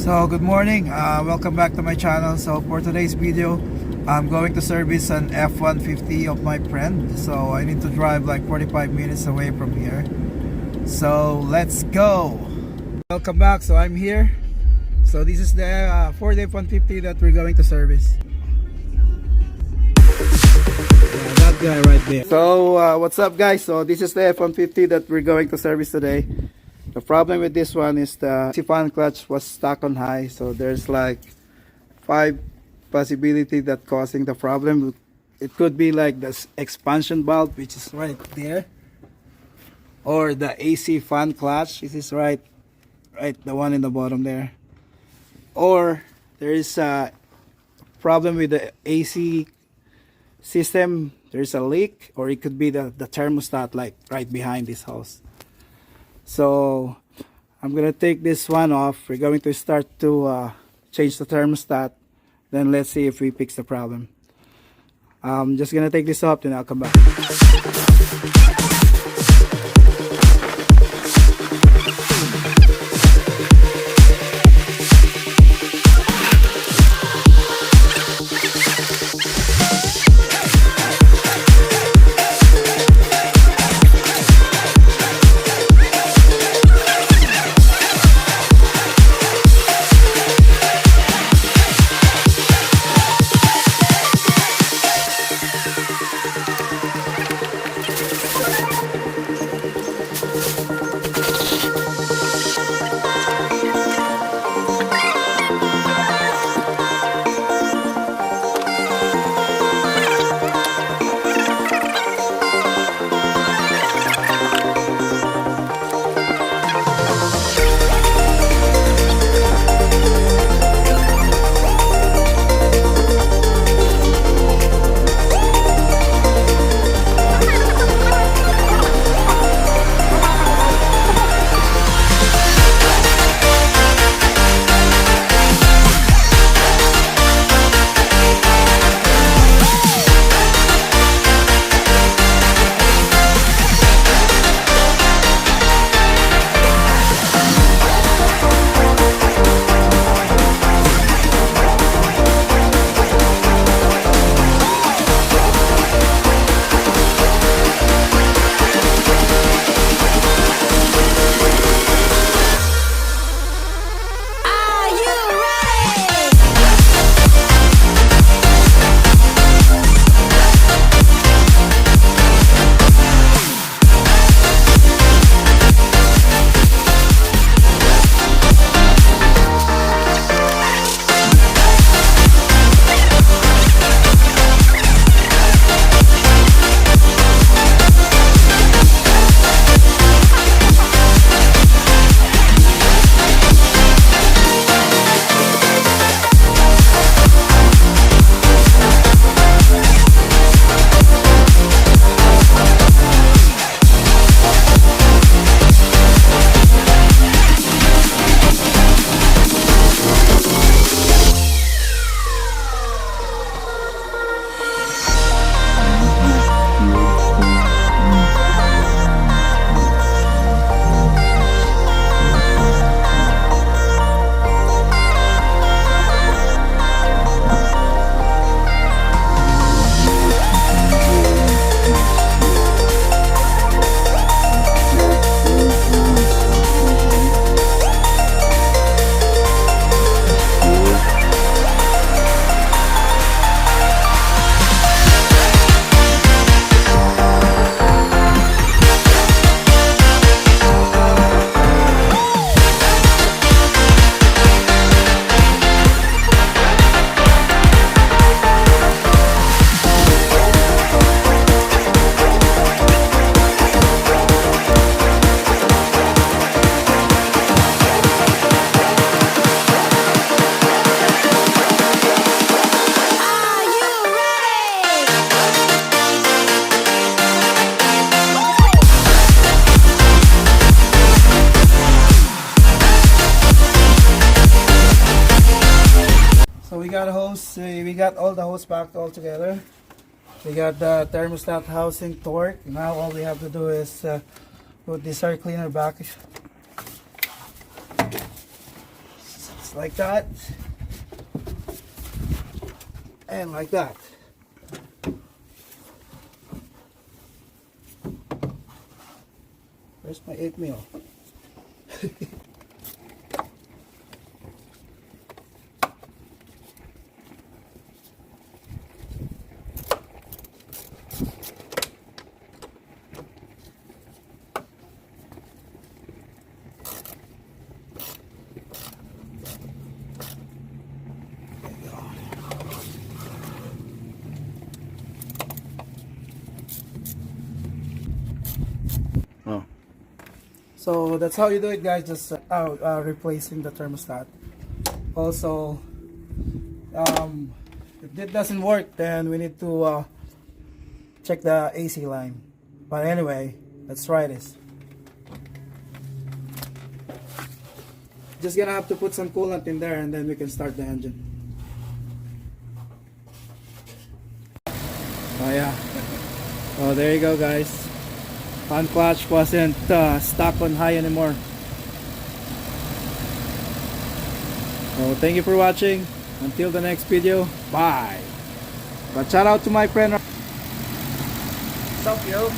So good morning, welcome back to my channel. So for today's video, I'm going to service an F150 of my friend. So I need to drive like 45 minutes away from here. So let's go. Welcome back. So I'm here. So this is the Ford F150 that we're going to service. Yeah, that guy right there. So what's up guys? So this is the F150 that we're going to service today. The problem with this one is the fan clutch was stuck on high, so there's like 5 possibility that causing the problem. It could be like the expansion valve, which is right there, or the AC fan clutch. This is right, the one in the bottom there, or there is a problem with the AC system. There's a leak, or it could be the thermostat, like right behind this hose. So I'm gonna take this one off. We're going to start to change the thermostat, then let's see if we fix the problem. I'm just gonna take this off, then I'll come back. We got a hose, we got all the hose packed all together. We got the thermostat housing torque. Now all we have to do is put this air cleaner back. just like that, and like that. Where's my 8mm? Oh. So that's how you do it, guys. Just replacing the thermostat. Also, if it doesn't work, then we need to check the AC line. But anyway, let's try this. Just gonna have to put some coolant in there, and then we can start the engine. Oh yeah. Oh, there you go, guys. Fan clutch wasn't stuck on high anymore. So thank you for watching. Until the next video, bye. But shout out to my friend. What's up, yo?